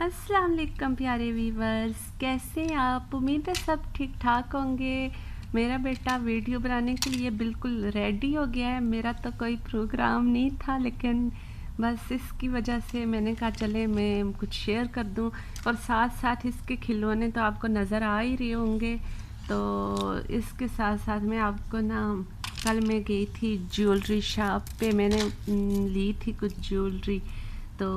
अस्सलाम वालेकुम प्यारे वीवर्स, कैसे हैं आप? उम्मीद है सब ठीक ठाक होंगे। मेरा बेटा वीडियो बनाने के लिए बिल्कुल रेडी हो गया है। मेरा तो कोई प्रोग्राम नहीं था, लेकिन बस इसकी वजह से मैंने कहा चले मैं कुछ शेयर कर दूं। और साथ साथ इसके खिलौने तो आपको नज़र आ ही रहे होंगे। तो इसके साथ साथ मैं आपको ना, कल मैं गई थी ज्वेलरी शॉप पे, मैंने ली थी कुछ ज्वेलरी, तो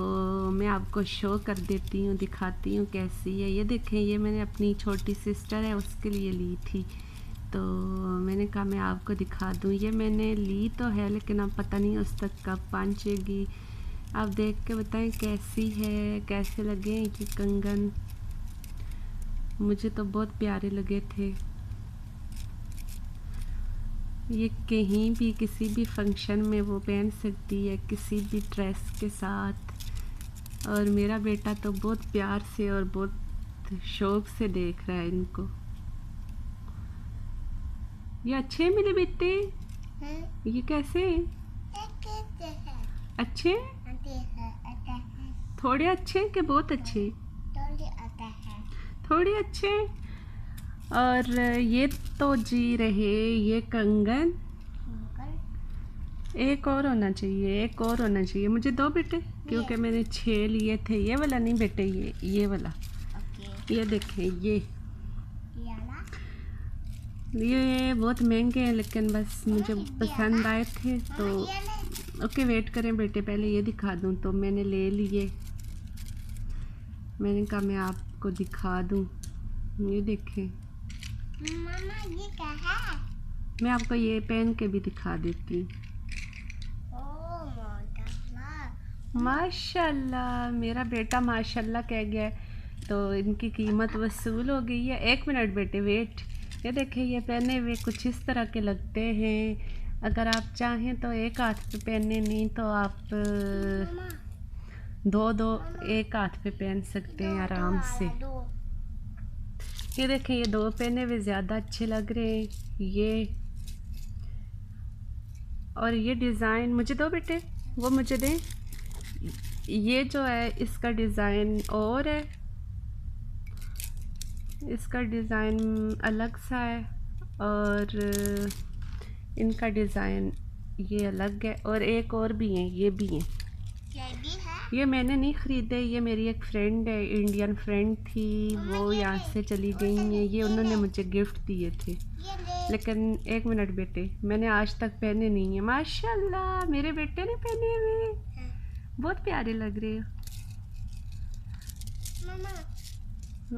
मैं आपको शो कर देती हूँ, दिखाती हूँ कैसी है। ये देखें, ये मैंने अपनी छोटी सिस्टर है उसके लिए ली थी, तो मैंने कहा मैं आपको दिखा दूँ। ये मैंने ली तो है, लेकिन अब पता नहीं उस तक कब पहुँचेगी। आप देख के बताएं कैसी है, कैसे लगे ये कंगन। मुझे तो बहुत प्यारे लगे थे। ये कहीं भी किसी भी फंक्शन में वो पहन सकती है, किसी भी ड्रेस के साथ। और मेरा बेटा तो बहुत प्यार से और बहुत शौक से देख रहा है इनको। ये अच्छे मिले बेटे? ये कैसे अच्छे? थोड़े अच्छे कि बहुत अच्छे? थोड़े अच्छे। और ये तो जी रहे ये कंगन। एक और होना चाहिए, एक और होना चाहिए। मुझे दो बेटे, क्योंकि मैंने 6 लिए थे। ये वाला नहीं बेटे, ये वाला। ये देखें, ये बहुत महंगे हैं, लेकिन बस मुझे पसंद आए थे तो ओके। वेट करें बेटे, पहले ये दिखा दूं। तो मैंने ले लिए, मैंने कहा मैं आपको दिखा दूं। ये देखें मामा, ये क्या है? मैं आपको ये पहन के भी दिखा देती हूँ। माशाल्लाह, मेरा बेटा माशाल्लाह कह गया है, तो इनकी कीमत वसूल हो गई है। 1 मिनट बेटे वेट। ये देखें, ये पहने हुए कुछ इस तरह के लगते हैं। अगर आप चाहें तो एक हाथ पे पहने, नहीं तो आप दो एक हाथ पे पहन सकते हैं आराम से। ये देखें, ये 2 पहने हुए ज़्यादा अच्छे लग रहे हैं। ये और ये डिज़ाइन मुझे दो बेटे, वो मुझे दें। ये जो है इसका डिज़ाइन और है, इसका डिज़ाइन अलग सा है, और इनका डिज़ाइन ये अलग है। और एक और भी हैं, ये भी हैं। ये मैंने नहीं ख़रीदे, ये मेरी एक फ्रेंड है, इंडियन फ्रेंड थी, वो यहाँ से चली गई हैं। ये उन्होंने मुझे गिफ्ट दिए थे, लेकिन 1 मिनट बेटे, मैंने आज तक पहने नहीं है। माशाल्लाह, मेरे बेटे ने पहने हुए, बहुत प्यारे लग रहे हो।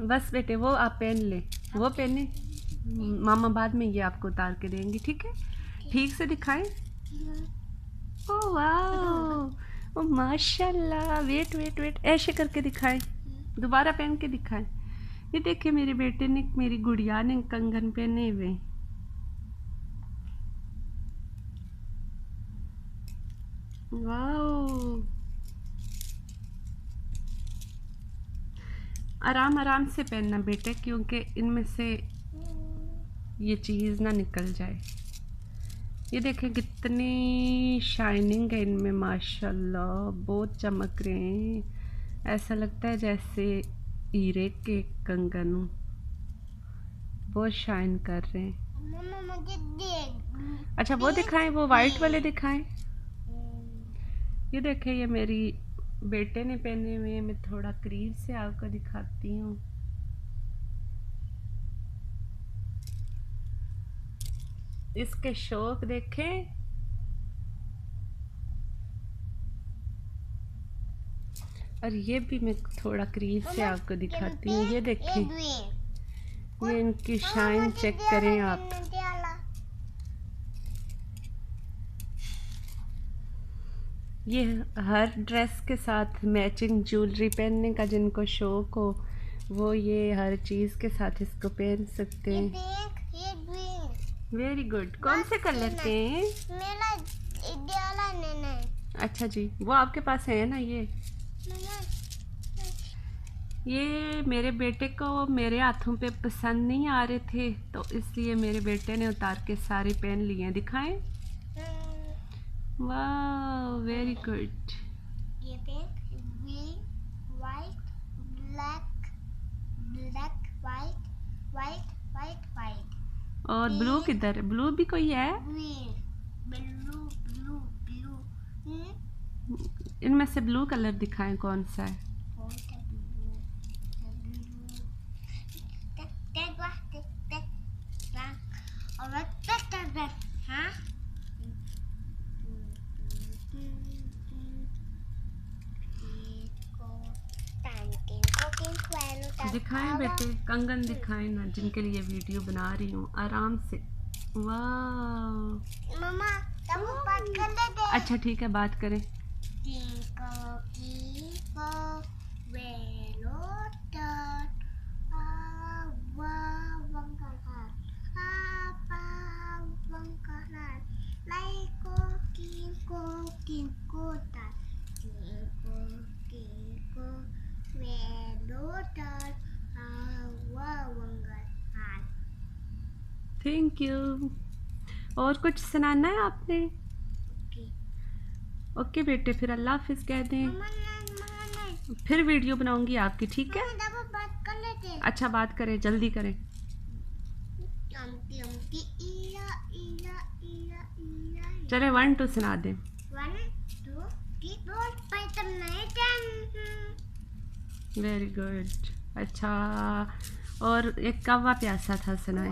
बस बेटे, वो आप पहन ले, वो पहने। मामा बाद में ये आपको उतार के देंगी, ठीक है? ठीक से दिखाएं। ओ वाह, ओ माशाल्लाह। वेट वेट वेट, ऐसे करके दिखाएं, दोबारा पहन के दिखाएं। ये देखिए, मेरे बेटे ने, मेरी गुड़िया ने कंगन पहने हुए। वाह, आराम आराम से पहनना बेटे, क्योंकि इनमें से ये चीज़ ना निकल जाए। ये देखें कितनी शाइनिंग है इनमें, माशाल्लाह, बहुत चमक रहे हैं। ऐसा लगता है जैसे हीरे के कंगन हो, बहुत शाइन कर रहे हैं। मामा, मुझे अच्छा, वो दिखाएं, वो वाइट वाले दिखाएं। ये देखें, ये मेरी बेटे ने पहने हुए हैं। मैं थोड़ा करीब से आपको दिखाती हूँ। इसके शौक देखें। और ये भी मैं थोड़ा करीब से आपको दिखाती हूँ। ये देखें, ये इनकी शाइन चेक करें आप। ये हर ड्रेस के साथ मैचिंग ज्वेलरी पहनने का जिनको शौक हो, वो ये हर चीज़ के साथ इसको पहन सकते हैं। Very good. कौन से कलर के हैं? मेरा इडियाला लेना है। अच्छा जी, वो आपके पास है ना। ये मेरे बेटे को मेरे हाथों पे पसंद नहीं आ रहे थे, तो इसलिए मेरे बेटे ने उतार के सारे पहन लिए हैं। दिखाएं। वाह, वेरी गुड। ये पिंक, ग्रीन, व्हाइट, और ब्लू किधर है? ब्लू भी कोई है? ब्लू ब्लू ब्लू इनमें से ब्लू कलर दिखाएं कौन सा है? दिखाएं बेटे, कंगन दिखाएं ना, जिनके लिए वीडियो बना रही हूँ आराम से। वाह मम्मा तब बात कर लेते हैं। अच्छा ठीक है, बात करें। Thank you. और कुछ सुनाना है आपने? ओके बेटे, फिर अल्लाह हाफिज कह दें। फिर वीडियो बनाऊंगी आपकी, ठीक है? बात कर लेते हैं। अच्छा बात करें, जल्दी करें। चले 1 2 सुना दें। 1 2 3 वेरी गुड। अच्छा, और एक कौवा प्यासा था, सुनाए।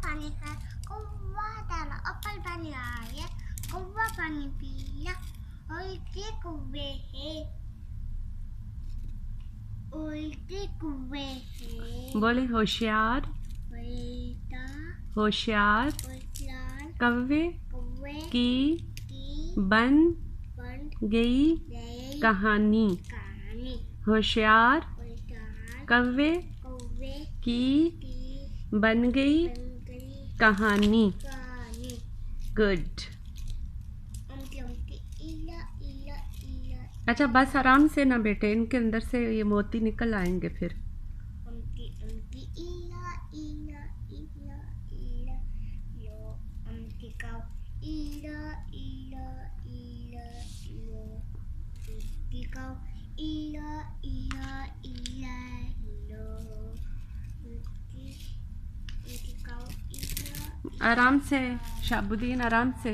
पानी है, कौवा डाला एप्पल पानी आया, कौवा पानी पिया, उल्टे कुएं है, उल्टे कुएं है। बोले होशियार होशियार कौवे की बन गई कहानी। होशियार कौवे की बन गई कहानी। गुड। अच्छा बस आराम से ना बेटे, इनके अंदर से ये मोती निकल आएंगे फिर। आराम से शाबुद्दीन, आराम से।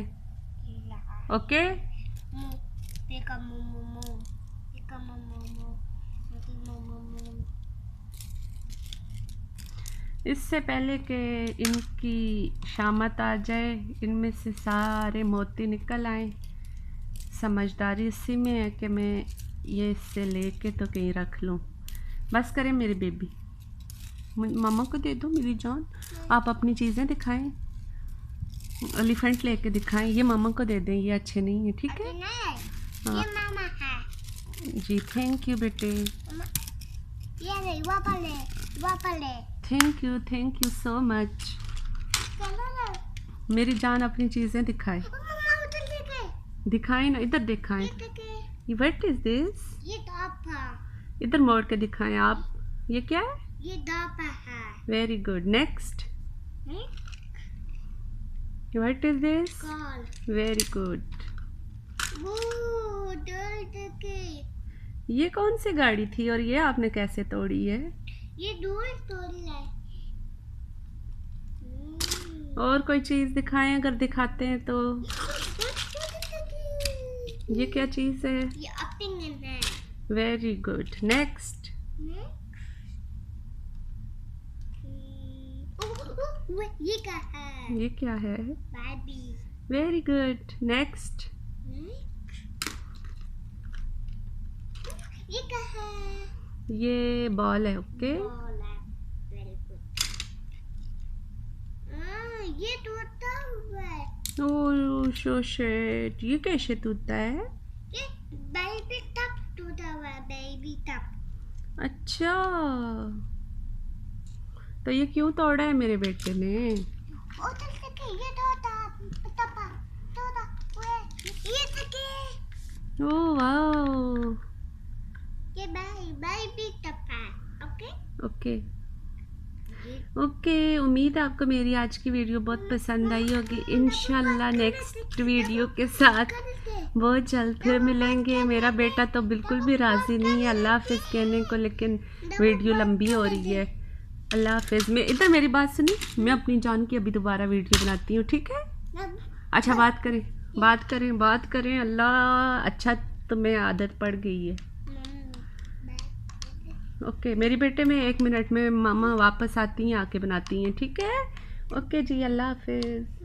ओके। इससे पहले कि इनकी शामत आ जाए, इनमें से सारे मोती निकल आए। समझदारी इसी में है कि मैं ये इससे लेके तो कहीं रख लूँ। बस करें मेरी बेबी, मामा को दे दो मेरी जान। आप अपनी चीज़ें दिखाएं, एलिफेंट लेके दिखाएं। ये मामा को दे दें, ये अच्छे नहीं है, ठीक है? ये मामा है जी। थैंक यू बेटे। ये ले, वापस ले। Thank you so much. मेरी जान अपनी चीज़ें दिखाएं। दिखाएं ना, इधर दिखाएं। What is this? ये दापा। इधर मोड़ के दिखाएं आप। ये क्या है? ये दापा है। Very good. Next. What is this? Call. Very good. ये कौन सी गाड़ी थी और ये आपने कैसे तोड़ी है? ये दूर तोड़ी है। और कोई चीज़ दिखाएं अगर दिखाते हैं तो। ये क्या चीज़ है? ये ओपनिंग है। Very good. नेक्स्ट। ये क्या है? ये क्या है? बेबी। Very good. नेक्स्ट। ये क्या है? ये बॉल है। ओके। बॉल है। Very good. ये टूटा हुआ है। ओह सो शिट। ये कैसे टूटता है? ये बेबी टप टूटा हुआ है, बेबी टप। अच्छा, तो ये क्यों तोड़ा है मेरे बेटे ने? ये ओह वाओ। ये बेबी टप है। Okay okay okay. उम्मीद है आपको मेरी आज की वीडियो बहुत पसंद आई होगी। इंशाल्लाह नेक्स्ट वीडियो के साथ बहुत जल्द फिर मिलेंगे। मेरा बेटा तो बिल्कुल भी राज़ी नहीं है अल्लाह हाफिज़ कहने को, लेकिन वीडियो लंबी हो रही है। अल्लाह हाफिज़। मैं इधर मेरी बात सुनी, मैं अपनी जान की अभी दोबारा वीडियो बनाती हूँ, ठीक है? अच्छा बात करें, बात करें, बात करें। अल्लाह अच्छा तुम्हें आदत पड़ गई है। ओके मेरी बेटे, में 1 मिनट में मामा वापस आती हैं, आके बनाती हैं, ठीक है? ओके जी, अल्लाह हाफिज़।